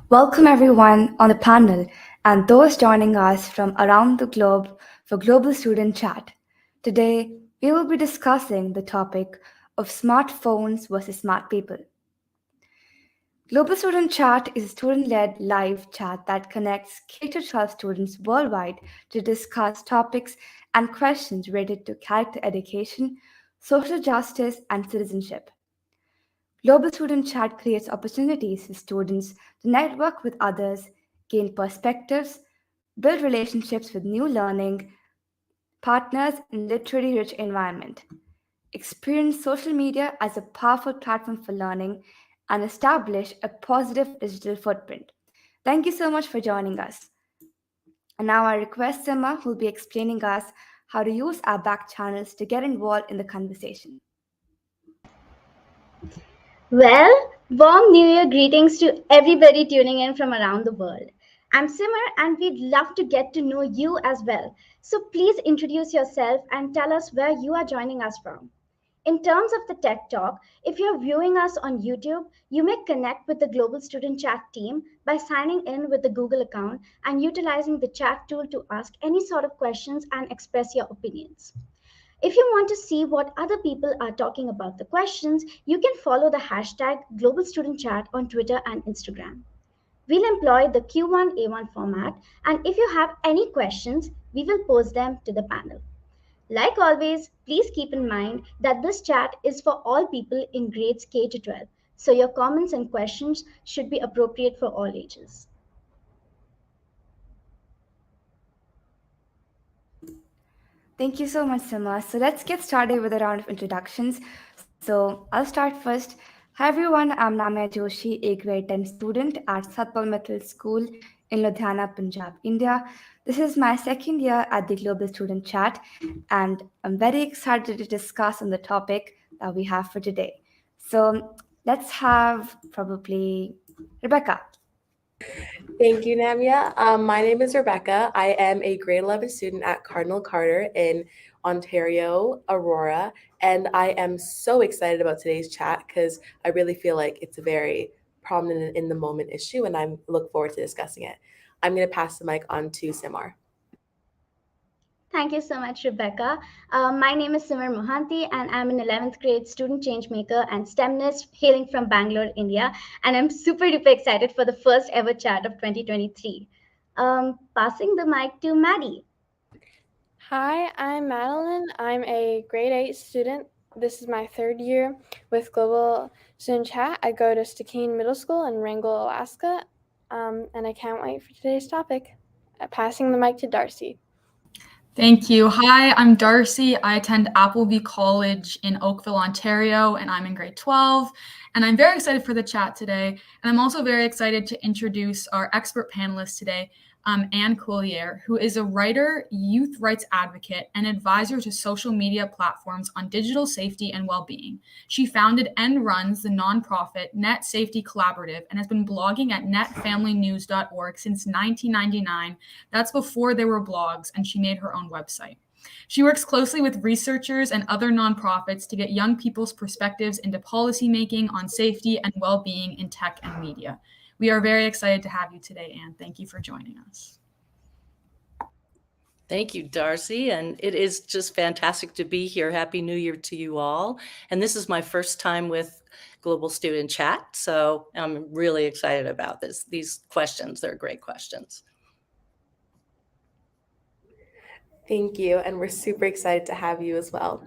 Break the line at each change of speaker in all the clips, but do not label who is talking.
Welcome everyone on the panel and those joining us from around the globe for Global Student Chat. Today, we will be discussing the topic of smartphones versus smart people. Global Student Chat is a student-led live chat that connects K-12 students worldwide to discuss topics and questions related to character education, social justice, and citizenship. Global Student Chat creates opportunities for students to network with others, gain perspectives, build relationships with new learning partners in a literary rich environment, experience social media as a powerful platform for learning, and establish a positive digital footprint. Thank you so much for joining us. And now I request Emma, who will be explaining us how to use our back channels to get involved in the conversation.
Well, warm New Year greetings to everybody tuning in from around the world. I'm Simmer and we'd love to get to know you as well. So please introduce yourself and tell us where you are joining us from. In terms of the Tech Talk, if you're viewing us on YouTube, you may connect with the Global Student Chat team by signing in with the Google account and utilizing the chat tool to ask any sort of questions and express your opinions. If you want to see what other people are talking about the questions, you can follow the hashtag Global Student Chat on Twitter and Instagram. We'll employ the Q1A1 format, and if you have any questions, we will pose them to the panel. Like always, please keep in mind that this chat is for all people in grades K to 12, so your comments and questions should be appropriate for all ages.
Thank you so much, Sima. So let's get started with a round of introductions. So I'll start first. Hi everyone, I'm Namya Joshi, a grade 10 student at Satpal Middle School in Ludhiana, Punjab, India. This is my second year at the Global Student Chat, and I'm very excited to discuss on the topic that we have for today. So let's have probably Rebecca.
Thank you, Namia. My name is Rebecca. I am a grade 11 student at Cardinal Carter in Ontario, Aurora, and I am so excited about today's chat because I really feel like it's a very prominent in the moment issue, and I look forward to discussing it. I'm going to pass the mic on to Simar.
Thank you so much, Rebecca. My name is Simar Mohanty, and I'm an 11th grade student changemaker and STEMnist hailing from Bangalore, India. And I'm super duper excited for the first ever chat of 2023. Passing the mic to Maddie.
Hi, I'm Madeline. I'm a grade 8 student. This is my third year with Global Student Chat. I go to Stikine Middle School in Wrangell, Alaska, and I can't wait for today's topic. Passing the mic to Darcy.
Thank you. Hi, I'm Darcy. I attend Appleby College in Oakville, Ontario, and I'm in grade 12. And I'm very excited for the chat today. And I'm also very excited to introduce our expert panelist today, Anne Collier, who is a writer, youth rights advocate, and advisor to social media platforms on digital safety and well-being. She founded and runs the nonprofit Net Safety Collaborative and has been blogging at netfamilynews.org since 1999. That's before there were blogs, and she made her own website. She works closely with researchers and other nonprofits to get young people's perspectives into policymaking on safety and well-being in tech and media. We are very excited to have you today, Anne. Thank you for joining us.
Thank you, Darcy. And it is just fantastic to be here. Happy New Year to you all. And this is my first time with Global Student Chat. So I'm really excited about these questions. They're great questions.
Thank you, and we're super excited to have you as well.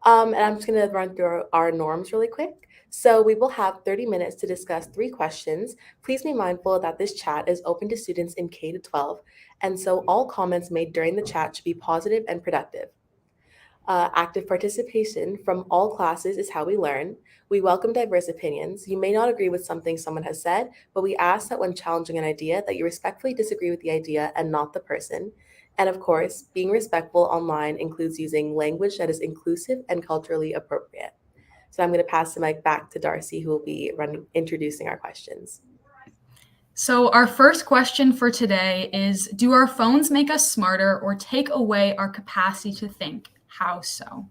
And I'm just going to run through our norms really quick. So we will have 30 minutes to discuss 3 questions. Please be mindful that this chat is open to students in K to 12, and so all comments made during the chat should be positive and productive. Active participation from all classes is how we learn. We welcome diverse opinions. You may not agree with something someone has said, but we ask that when challenging an idea that you respectfully disagree with the idea and not the person. And of course, being respectful online includes using language that is inclusive and culturally appropriate. So I'm going to pass the mic back to Darcy, who will be introducing our questions.
So our first question for today is, do our phones make us smarter or take away our capacity to think? How so?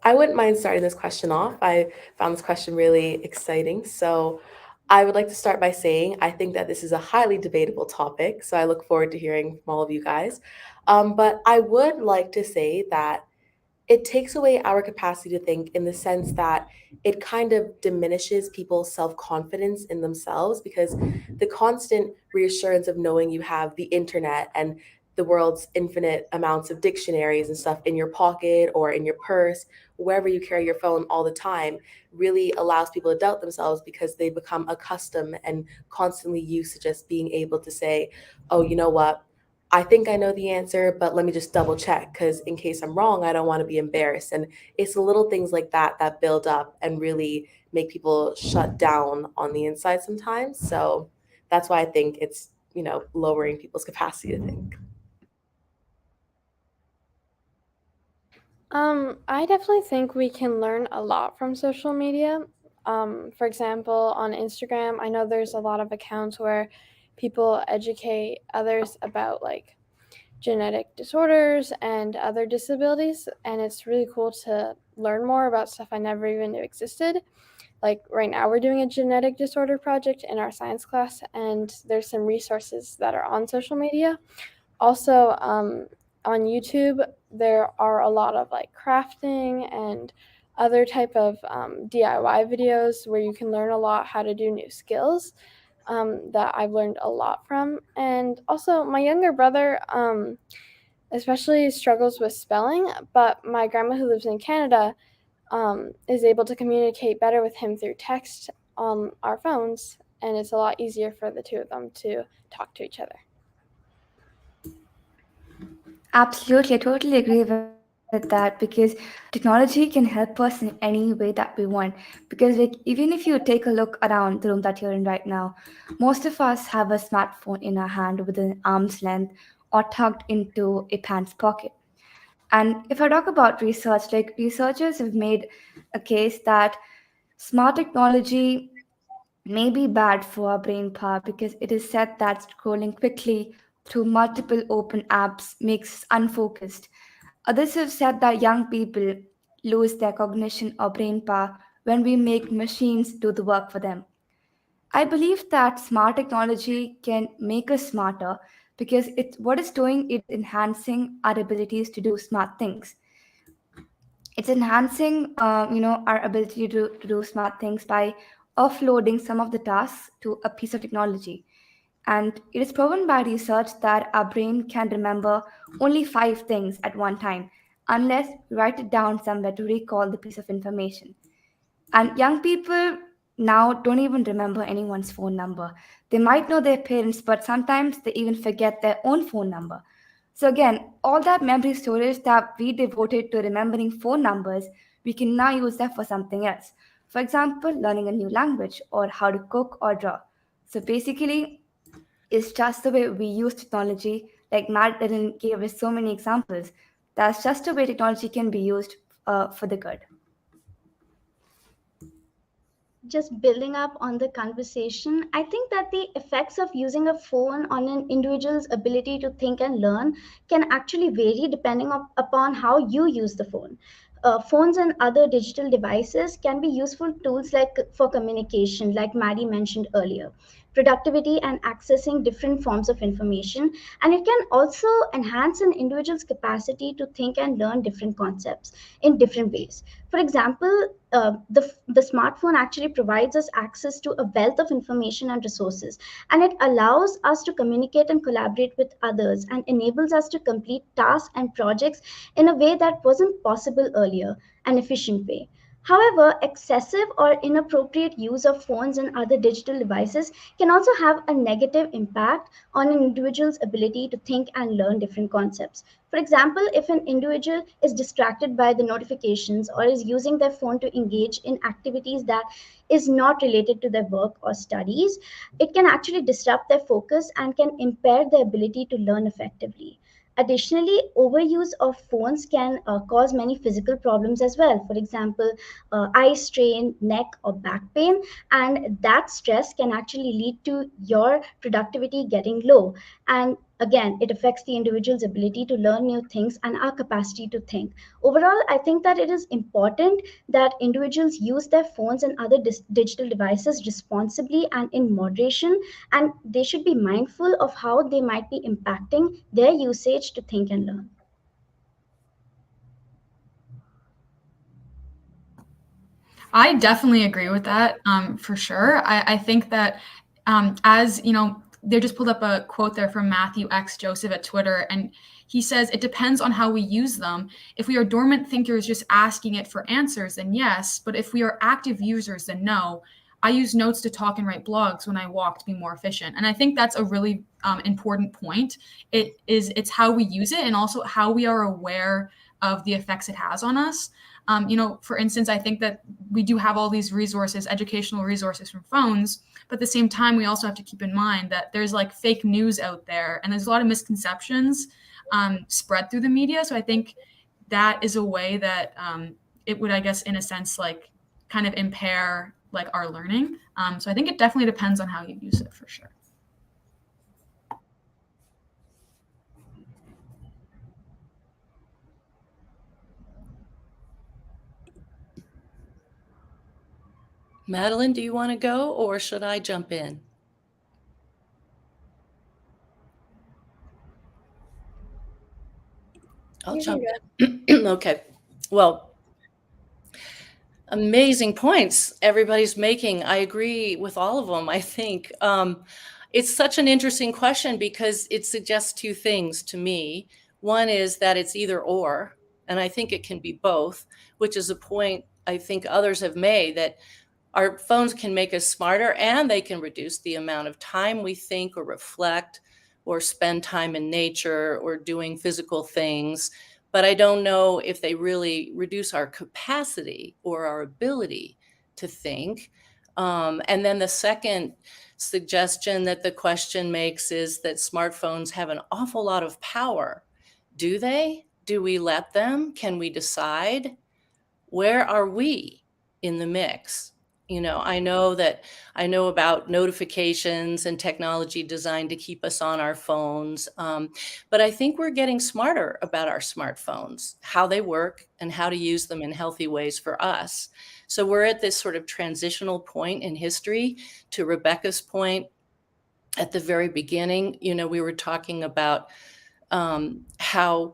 I wouldn't mind starting this question off. I found this question really exciting. So I would like to start by saying I think that this is a highly debatable topic. So I look forward to hearing from all of you guys. But I would like to say that it takes away our capacity to think in the sense that it kind of diminishes people's self-confidence in themselves because the constant reassurance of knowing you have the internet and the world's infinite amounts of dictionaries and stuff in your pocket or in your purse, wherever you carry your phone all the time, really allows people to doubt themselves because they become accustomed and constantly used to just being able to say, oh, you know what? I think I know the answer, but let me just double check because in case I'm wrong, I don't want to be embarrassed. And it's the little things like that that build up and really make people shut down on the inside sometimes. So that's why I think it's, lowering people's capacity to think.
I definitely think we can learn a lot from social media. For example, on Instagram, I know there's a lot of accounts where people educate others about like genetic disorders and other disabilities, and it's really cool to learn more about stuff I never even knew existed. Like right now, we're doing a genetic disorder project in our science class, and there's some resources that are on social media. Also, on YouTube, there are a lot of like crafting and other type of DIY videos where you can learn a lot how to do new skills that I've learned a lot from. And also, my younger brother especially struggles with spelling, but my grandma who lives in Canada is able to communicate better with him through text on our phones, and it's a lot easier for the two of them to talk to each other.
Absolutely, I totally agree with that because technology can help us in any way that we want. Because like even if you take a look around the room that you're in right now, most of us have a smartphone in our hand within arm's length or tucked into a pants pocket. And if I talk about research, like researchers have made a case that smart technology may be bad for our brain power because it is said that scrolling quickly through multiple open apps makes us unfocused. Others have said that young people lose their cognition or brain power when we make machines do the work for them. I believe that smart technology can make us smarter because what it's doing is enhancing our abilities to do smart things. It's enhancing our ability to do smart things by offloading some of the tasks to a piece of technology. And it is proven by research that our brain can remember only 5 things at one time unless we write it down somewhere to recall the piece of information. And young people now don't even remember anyone's phone number. They might know their parents, but sometimes they even forget their own phone number. So, again, all that memory storage that we devoted to remembering phone numbers, we can now use that for something else. For example, learning a new language or how to cook or draw. So, basically, it's just the way we use technology. Like Matt didn't give us so many examples. That's just the way technology can be used for the good.
Just building up on the conversation, I think that the effects of using a phone on an individual's ability to think and learn can actually vary depending upon how you use the phone. Phones and other digital devices can be useful tools like for communication, like Maddie mentioned earlier, productivity and accessing different forms of information, and it can also enhance an individual's capacity to think and learn different concepts in different ways. For example, the smartphone actually provides us access to a wealth of information and resources, and it allows us to communicate and collaborate with others and enables us to complete tasks and projects in a way that wasn't possible earlier, an efficient way. However, excessive or inappropriate use of phones and other digital devices can also have a negative impact on an individual's ability to think and learn different concepts. For example, if an individual is distracted by the notifications or is using their phone to engage in activities that is not related to their work or studies, it can actually disrupt their focus and can impair their ability to learn effectively. Additionally, overuse of phones can cause many physical problems as well. For example, eye strain, neck or back pain, and that stress can actually lead to your productivity getting low. And again, it affects the individual's ability to learn new things and our capacity to think. Overall, I think that it is important that individuals use their phones and other digital devices responsibly and in moderation, and they should be mindful of how they might be impacting their usage to think and learn.
I definitely agree with that, for sure. I think that, as you know, they just pulled up a quote there from Matthew X. Joseph at Twitter, and he says, it depends on how we use them. If we are dormant thinkers just asking it for answers, then yes. But if we are active users, then no. I use notes to talk and write blogs when I walk to be more efficient. And I think that's a really important point. It's how we use it and also how we are aware of the effects it has on us. For instance, I think that we do have all these resources, educational resources from phones, but at the same time, we also have to keep in mind that there's like fake news out there and there's a lot of misconceptions spread through the media. So I think that is a way that it would, I guess, in a sense, like kind of impair like our learning. So I think it definitely depends on how you use it for sure.
Madeline, do you want to go or should I jump in? I'll jump in. Okay. Well, amazing points everybody's making. I agree with all of them, I think. It's such an interesting question because it suggests two things to me. One is that it's either or, and I think it can be both, which is a point I think others have made, that our phones can make us smarter and they can reduce the amount of time we think or reflect or spend time in nature or doing physical things. But I don't know if they really reduce our capacity or our ability to think. And then the second suggestion that the question makes is that smartphones have an awful lot of power. Do they? Do we let them? Can we decide? Where are we in the mix? I know about notifications and technology designed to keep us on our phones. But I think we're getting smarter about our smartphones, how they work and how to use them in healthy ways for us. So we're at this sort of transitional point in history. To Rebecca's point, at the very beginning, we were talking about how,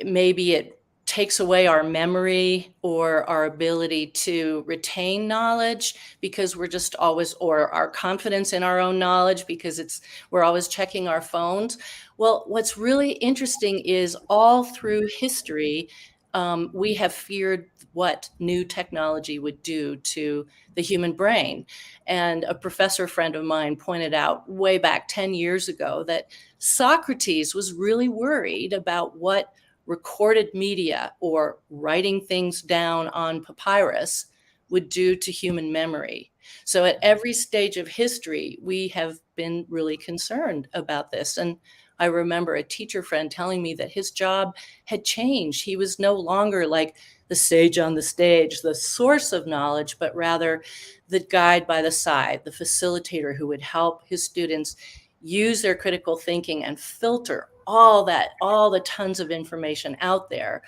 maybe it takes away our memory or our ability to retain knowledge because we're just always, or our confidence in our own knowledge because we're always checking our phones. Well, what's really interesting is all through history, we have feared what new technology would do to the human brain. And a professor friend of mine pointed out way back 10 years ago that Socrates was really worried about what recorded media or writing things down on papyrus would do to human memory. So at every stage of history, we have been really concerned about this. And I remember a teacher friend telling me that his job had changed. He was no longer like the sage on the stage, the source of knowledge, but rather the guide by the side, the facilitator who would help his students use their critical thinking and filter all the tons of information out there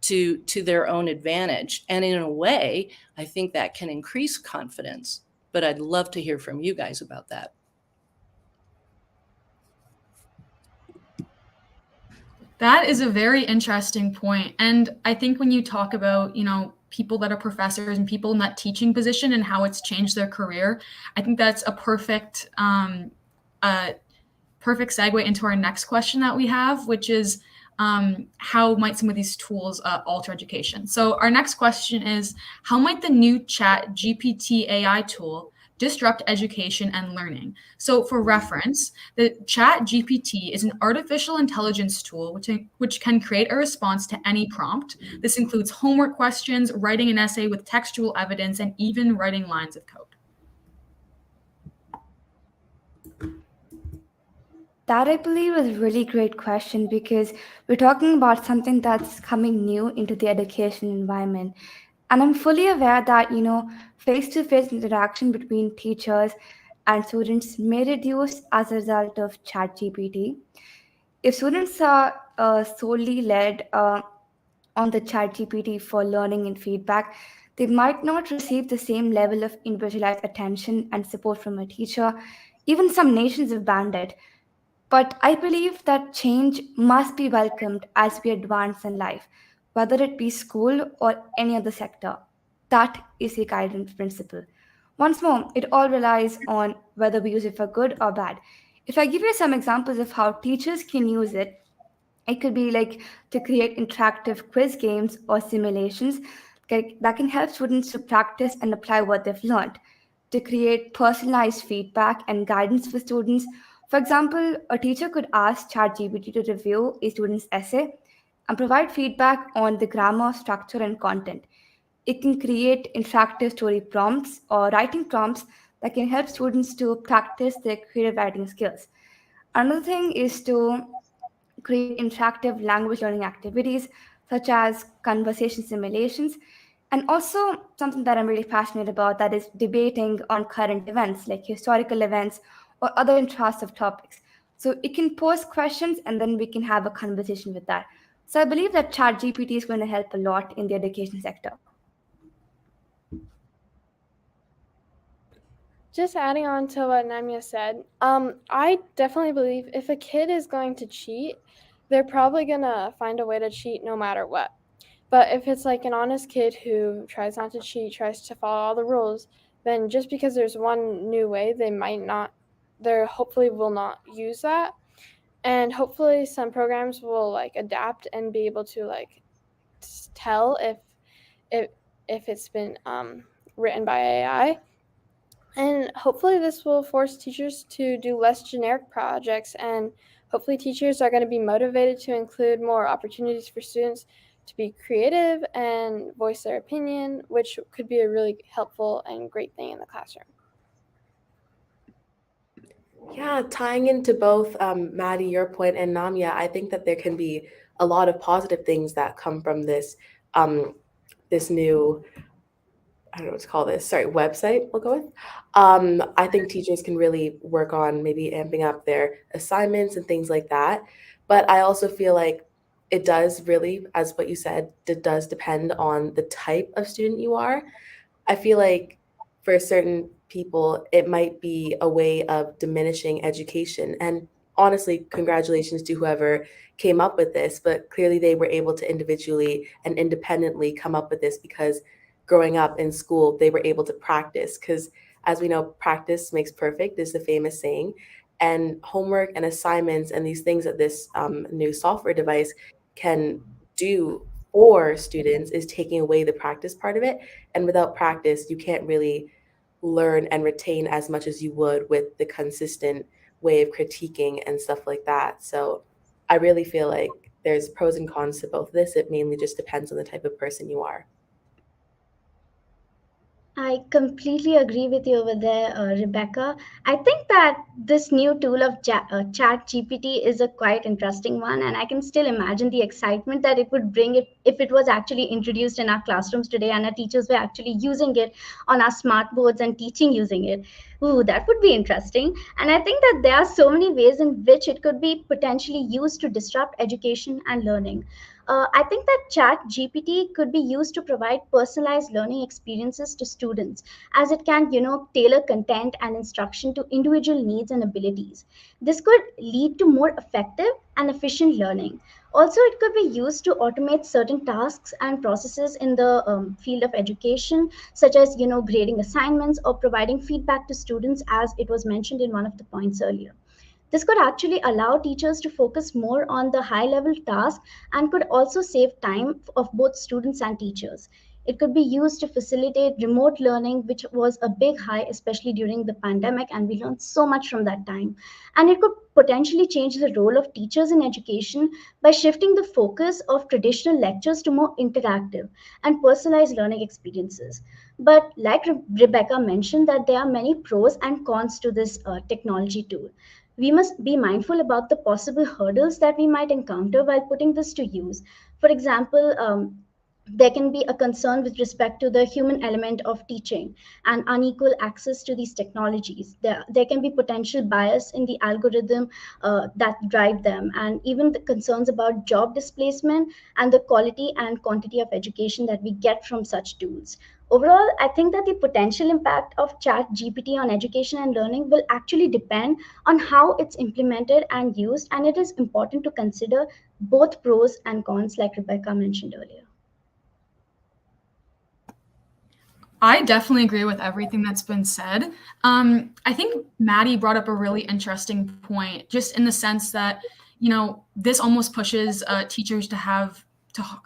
to their own advantage. And in a way, I think that can increase confidence. But I'd love to hear from you guys about that.
That is a very interesting point. And I think when you talk about, people that are professors and people in that teaching position and how it's changed their career, I think that's a perfect segue into our next question that we have, which is how might some of these tools alter education? So our next question is, how might the new Chat GPT AI tool disrupt education and learning? So for reference, the Chat GPT is an artificial intelligence tool which can create a response to any prompt. This includes homework questions, writing an essay with textual evidence, and even writing lines of code.
That, I believe, is a really great question because we're talking about something that's coming new into the education environment. And I'm fully aware that, face to face interaction between teachers and students may reduce as a result of ChatGPT. If students are solely led on the ChatGPT for learning and feedback, they might not receive the same level of individualized attention and support from a teacher. Even some nations have banned it. But I believe that change must be welcomed as we advance in life, whether it be school or any other sector. That is the guidance principle. Once more, it all relies on whether we use it for good or bad. If I give you some examples of how teachers can use it, it could be like to create interactive quiz games or simulations that can help students to practice and apply what they've learned, to create personalized feedback and guidance for students. For example, a teacher could ask ChatGPT to review a student's essay and provide feedback on the grammar, structure, and content. It can create interactive story prompts or writing prompts that can help students to practice their creative writing skills. Another thing is to create interactive language learning activities such as conversation simulations, and also something that I'm really passionate about, that is debating on current events like historical events or other intrusive topics. So it can pose questions and then we can have a conversation with that. So I believe that ChatGPT is going to help a lot in the education sector.
Just adding on to what Namia said, I definitely believe if a kid is going to cheat, they're probably gonna find a way to cheat no matter what. But if it's like an honest kid who tries not to cheat, tries to follow all the rules, then just because there's one new way, they hopefully will not use that. And hopefully some programs will like adapt and be able to like tell if if it's been written by AI. And hopefully, this will force teachers to do less generic projects, and hopefully, teachers are going to be motivated to include more opportunities for students to be creative and voice their opinion, which could be a really helpful and great thing in the classroom.
Yeah, tying into both Maddie, your point, and Namia, I think that there can be a lot of positive things that come from this new, I don't know what to call this, sorry, website we'll go with. I think teachers can really work on maybe amping up their assignments and things like that. But I also feel like it does really, as what you said, it does depend on the type of student you are. I feel like for certain people, it might be a way of diminishing education. And honestly, congratulations to whoever came up with this, but clearly they were able to individually and independently come up with this because growing up in school, they were able to practice. Because as we know, practice makes perfect is the famous saying. And homework and assignments and these things that this new software device can do for students is taking away the practice part of it. And without practice, you can't really learn and retain as much as you would with the consistent way of critiquing and stuff like that. So I really feel like there's pros and cons to both of this. It mainly just depends on the type of person you are.
I completely agree with you over there, Rebecca. I think that this new tool of Chat GPT is a quite interesting one, and I can still imagine the excitement that it would bring it if it was actually introduced in our classrooms today, and our teachers were actually using it on our smart boards and teaching using it. Ooh, that would be interesting. And I think that there are so many ways in which it could be potentially used to disrupt education and learning. I think that Chat GPT could be used to provide personalized learning experiences to students, as it can, tailor content and instruction to individual needs and abilities. This could lead to more effective and efficient learning. Also, it could be used to automate certain tasks and processes in the field of education, such as, grading assignments or providing feedback to students, as it was mentioned in one of the points earlier. This could actually allow teachers to focus more on the high level task and could also save time of both students and teachers. It could be used to facilitate remote learning, which was a big high, especially during the pandemic, and we learned so much from that time. And it could potentially change the role of teachers in education by shifting the focus of traditional lectures to more interactive and personalized learning experiences. But like Rebecca mentioned, that there are many pros and cons to this technology tool. We must be mindful about the possible hurdles that we might encounter while putting this to use. For example, There can be a concern with respect to the human element of teaching and unequal access to these technologies. There can be potential bias in the algorithm that drive them, and even the concerns about job displacement and the quality and quantity of education that we get from such tools. Overall, I think that the potential impact of Chat GPT on education and learning will actually depend on how it's implemented and used, and it is important to consider both pros and cons, like Rebecca mentioned earlier.
I definitely agree with everything that's been said. I think Maddie brought up a really interesting point, just in the sense that, this almost pushes teachers to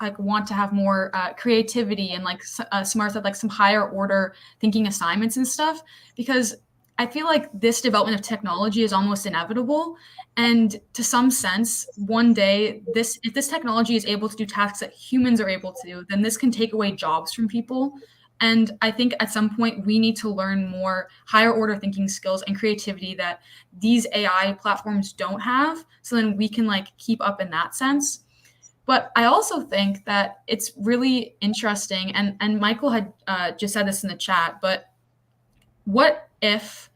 like want to have more creativity and like smart stuff, like some higher order thinking assignments and stuff, because I feel like this development of technology is almost inevitable. And to some sense, one day, if this technology is able to do tasks that humans are able to do, then this can take away jobs from people. And I think at some point we need to learn more higher order thinking skills and creativity that these AI platforms don't have. So then we can like keep up in that sense. But I also think that it's really interesting, and Michael had just said this in the chat, but what if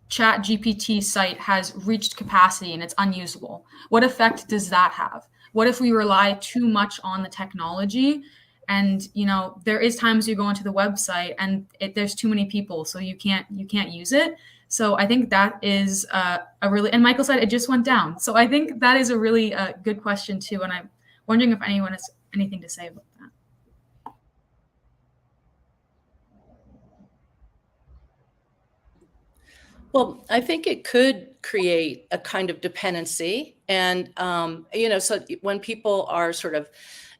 Chat GPT site has reached capacity and it's unusable? What effect does that have? What if we rely too much on the technology? And there is times you go into the website and there's too many people, so you can't use it. So I think that is a really, and Michael said it just went down. So I think that is a really good question too. And I'm wondering if anyone has anything to say about that.
Well, I think it could create a kind of dependency. And, so when people are sort of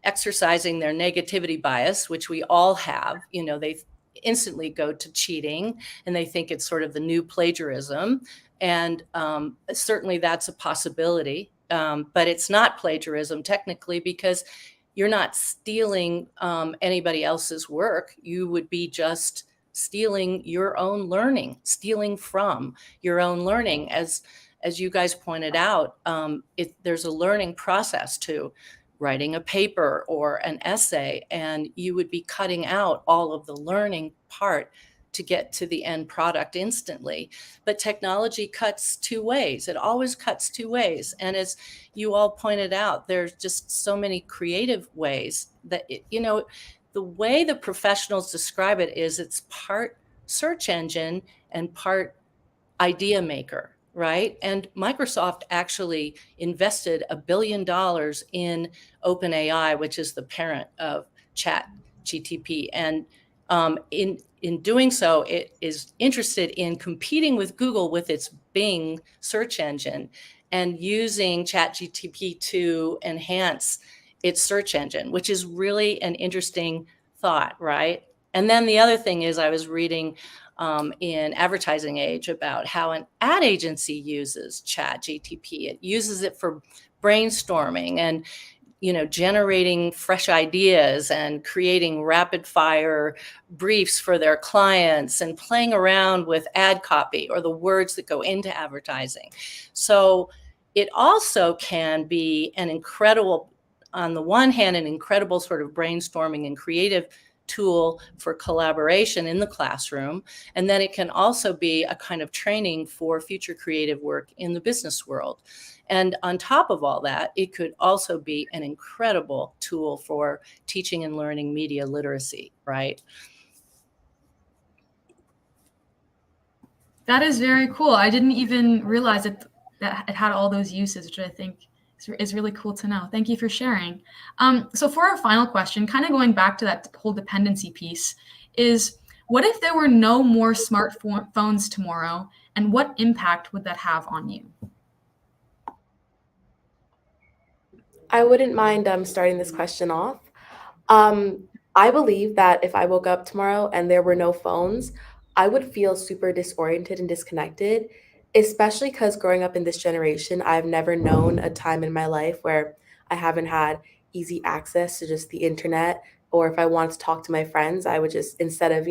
exercising their negativity bias, which we all have, they instantly go to cheating and they think it's sort of the new plagiarism. And certainly that's a possibility. But it's not plagiarism technically, because you're not stealing anybody else's work. You would be just stealing your own learning, stealing from your own learning. As you guys pointed out, there's a learning process to writing a paper or an essay, and you would be cutting out all of the learning part to get to the end product instantly. But technology cuts two ways. It always cuts two ways. And as you all pointed out, there's just so many creative ways that, the way the professionals describe it is it's part search engine and part idea maker, right? And Microsoft actually invested $1 billion in OpenAI, which is the parent of Chat GTP. And in doing so, it is interested in competing with Google with its Bing search engine and using Chat GTP to enhance its search engine, which is really an interesting thought, right? And then the other thing is, I was reading in Advertising Age about how an ad agency uses Chat GTP. It uses it for brainstorming and generating fresh ideas and creating rapid fire briefs for their clients and playing around with ad copy or the words that go into advertising. So it also can be an incredible, on the one hand, an incredible sort of brainstorming and creative tool for collaboration in the classroom. And then it can also be a kind of training for future creative work in the business world. And on top of all that, it could also be an incredible tool for teaching and learning media literacy, right?
That is very cool. I didn't even realize that it had all those uses, which I think is really cool to know. Thank you for sharing. So for our final question, kind of going back to that whole dependency piece, is what if there were no more smartphones tomorrow, and what impact would that have on you?
I wouldn't mind starting this question off. I believe that if I woke up tomorrow and there were no phones, I would feel super disoriented and disconnected, especially because growing up in this generation, I've never known a time in my life where I haven't had easy access to just the internet. Or if I wanted to talk to my friends, I would just, instead of,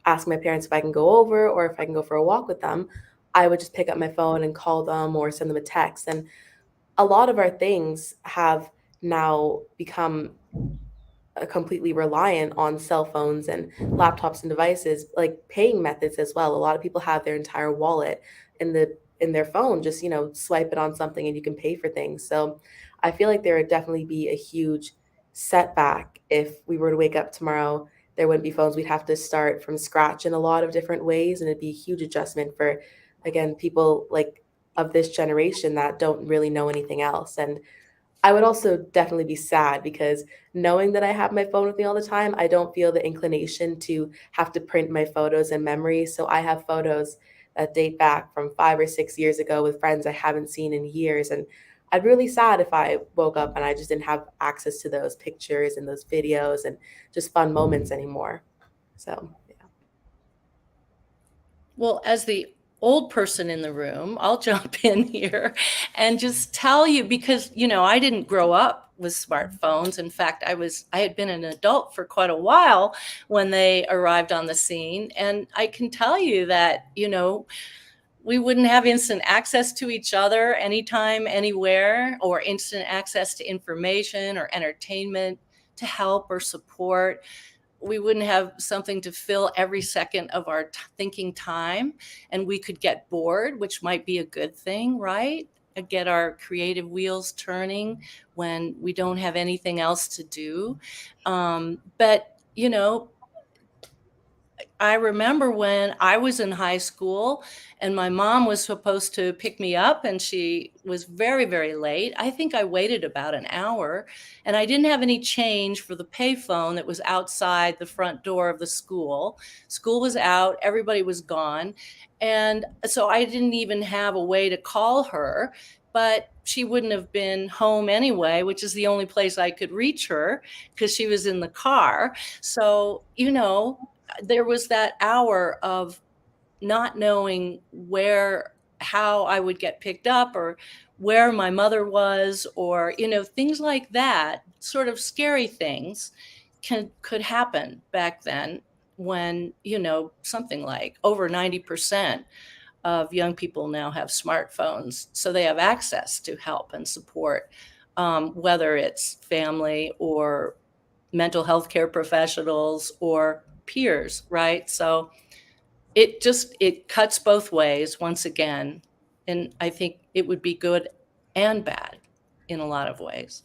ask my parents if I can go over or if I can go for a walk with them, I would just pick up my phone and call them or send them a text. And a lot of our things have now become completely reliant on cell phones and laptops and devices, like paying methods as well. A lot of people have their entire wallet in their phone, just swipe it on something and you can pay for things. So I feel like there would definitely be a huge setback if we were to wake up tomorrow. There wouldn't be phones. We'd have to start from scratch in a lot of different ways, and it'd be a huge adjustment for, again, people like of this generation that don't really know anything else. And I would also definitely be sad because knowing that I have my phone with me all the time, I don't feel the inclination to have to print my photos and memories. So I have photos that date back from 5 or 6 years ago with friends I haven't seen in years. And I'd be really sad if I woke up and I just didn't have access to those pictures and those videos and just fun moments anymore. So, yeah.
Well, as the old person in the room, I'll jump in here and just tell you, because, I didn't grow up with smartphones. In fact, I had been an adult for quite a while when they arrived on the scene. And I can tell you that, we wouldn't have instant access to each other anytime, anywhere, or instant access to information or entertainment to help or support. We wouldn't have something to fill every second of our thinking time, and we could get bored, which might be a good thing, right? And get our creative wheels turning when we don't have anything else to do. But I remember when I was in high school and my mom was supposed to pick me up and she was very, very late. I think I waited about an hour and I didn't have any change for the payphone that was outside the front door of the school. School was out, everybody was gone. And so I didn't even have a way to call her, but she wouldn't have been home anyway, which is the only place I could reach her because she was in the car. So, there was that hour of not knowing how I would get picked up or where my mother was, or, things like that, sort of scary things could happen back then when, something like over 90% of young people now have smartphones. So they have access to help and support, whether it's family or mental health care professionals or peers, right? So it cuts both ways once again. And I think it would be good and bad in a lot of ways.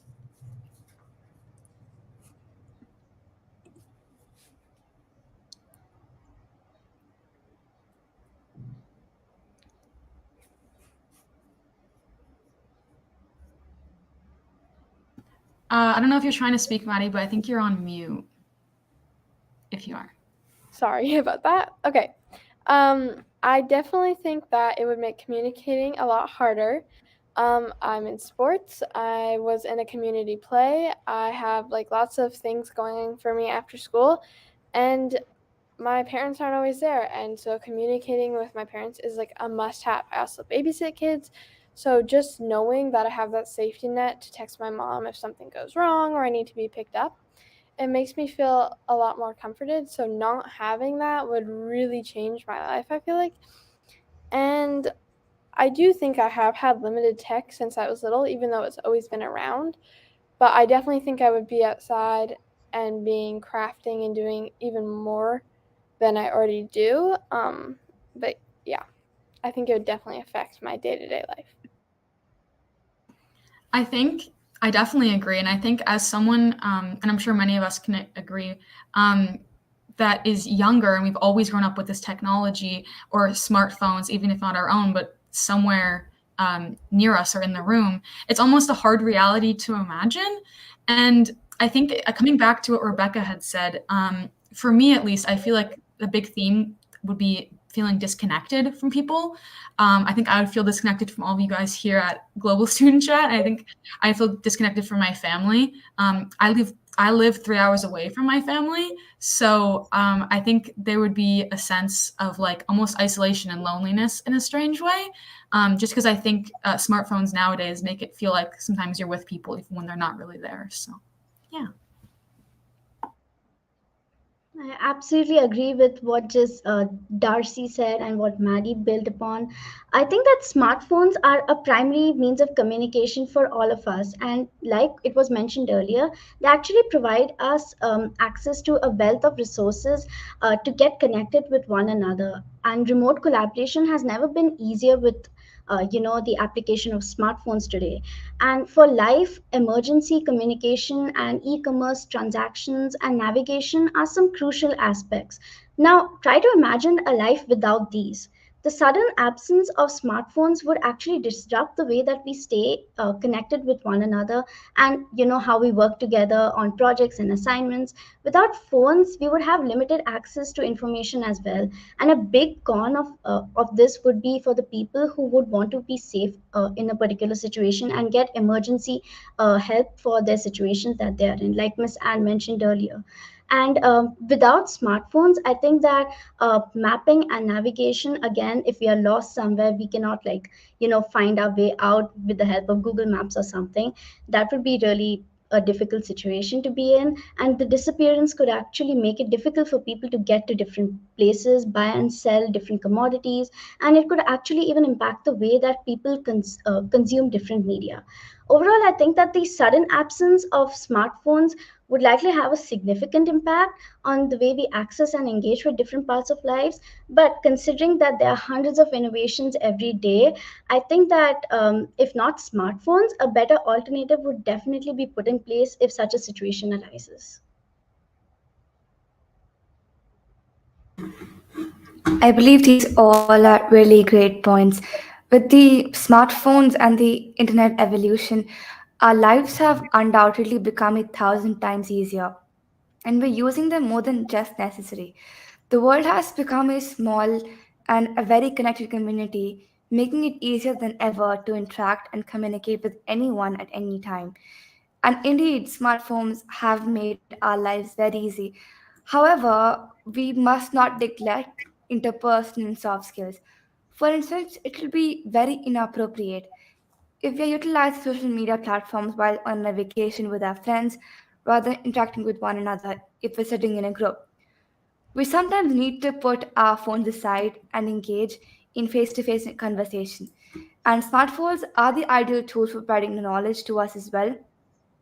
I don't know if you're trying to speak, Maddie, but I think you're on mute. If you are.
Sorry about that. Okay. I definitely think that it would make communicating a lot harder. I'm in sports. I was in a community play. I have lots of things going for me after school, and my parents aren't always there. And so communicating with my parents is a must have. I also babysit kids. So just knowing that I have that safety net to text my mom if something goes wrong or I need to be picked up, it makes me feel a lot more comforted. So not having that would really change my life, I feel like. And I do think I have had limited tech since I was little, even though it's always been around. But I definitely think I would be outside and being crafting and doing even more than I already do. But yeah, I think it would definitely affect my day-to-day life.
I definitely agree. And I think as someone, and I'm sure many of us can agree, that is younger and we've always grown up with this technology or smartphones, even if not our own, but somewhere near us or in the room, it's almost a hard reality to imagine. And I think coming back to what Rebecca had said, for me at least, I feel like the big theme would be feeling disconnected from people. I think I would feel disconnected from all of you guys here at Global Student Chat. I think I feel disconnected from my family. I live 3 hours away from my family. So I think there would be a sense of almost isolation and loneliness in a strange way. Just because I think smartphones nowadays make it feel like sometimes you're with people even when they're not really there. So, yeah.
absolutely agree with what just Darcy said and what Maddie built upon. I think that smartphones are a primary means of communication for all of us. And like it was mentioned earlier, they actually provide us access to a wealth of resources to get connected with one another. And remote collaboration has never been easier with the application of smartphones today. And for life, emergency communication and e-commerce transactions and navigation are some crucial aspects. Now try to imagine a life without these. The sudden absence of smartphones would actually disrupt the way that we stay connected with one another, and how we work together on projects and assignments. Without phones we would have limited access to information as well, and a big con of this would be for the people who would want to be safe in a particular situation and get emergency help for their situations that they are in, like Miss Anne mentioned earlier. And without smartphones, I think that mapping and navigation, again, if we are lost somewhere, we cannot like find our way out with the help of Google Maps or something. That would be really a difficult situation to be in, and the disappearance could actually make it difficult for people to get to different places, buy and sell different commodities, and it could actually even impact the way that people consume different media. Overall, I think that the sudden absence of smartphones would likely have a significant impact on the way we access and engage with different parts of lives. But considering that there are hundreds of innovations every day, I think that if not smartphones, a better alternative would definitely be put in place if such a situation arises.
I believe these all are really great points. With the smartphones and the internet evolution, our lives have undoubtedly become 1,000 times easier, and we're using them more than just necessary. The world has become a small and a very connected community, making it easier than ever to interact and communicate with anyone at any time. And indeed, smartphones have made our lives very easy. However, we must not neglect interpersonal and soft skills. For instance, it will be very inappropriate if we utilize social media platforms while on a vacation with our friends rather than interacting with one another if we're sitting in a group. We sometimes need to put our phones aside and engage in face to face conversation. And smartphones are the ideal tools for providing the knowledge to us as well.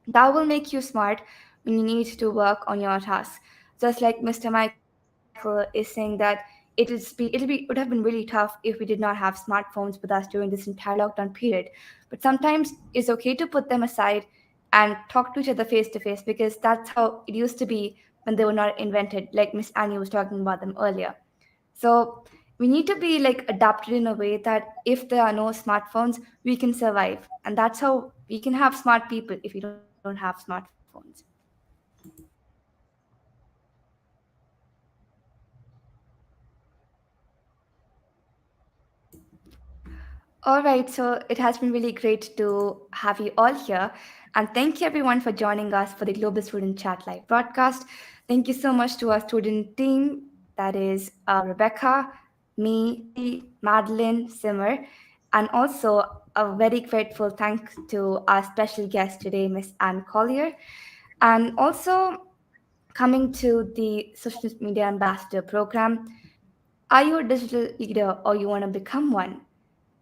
That will make you smart when you need to work on your tasks. Just like Mr. Michael is saying that would have been really tough if we did not have smartphones with us during this entire lockdown period. But sometimes it's okay to put them aside and talk to each other face to face, because that's how it used to be when they were not invented, like Miss Annie was talking about them earlier. So we need to be like adapted in a way that if there are no smartphones, we can survive. And that's how we can have smart people if we don't have smartphones. All right, so it has been really great to have you all here. And thank you everyone for joining us for the Global Student Chat Live broadcast. Thank you so much to our student team, that is Rebecca, me, Madeline, Simmer, and also a very grateful thanks to our special guest today, Miss Anne Collier. And also coming to the Social Media Ambassador program, are you a digital leader or you want to become one?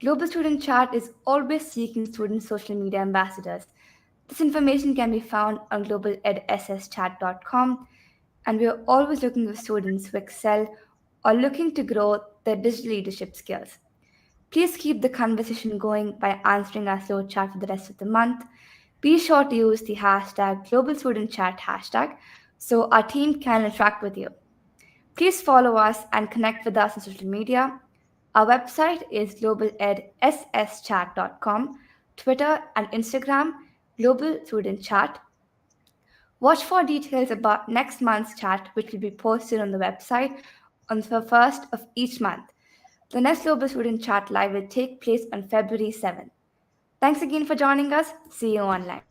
Global Student Chat is always seeking student social media ambassadors. This information can be found on globaledsschat.com, and we are always looking for students who excel or looking to grow their digital leadership skills. Please keep the conversation going by answering our slow chat for the rest of the month. Be sure to use the hashtag Global Student Chat hashtag so our team can interact with you. Please follow us and connect with us on social media. Our website is globaledsschat.com, Twitter and Instagram, Global Student Chat. Watch for details about next month's chat, which will be posted on the website on the first of each month. The next Global Student Chat Live will take place on February 7th. Thanks again for joining us. See you online.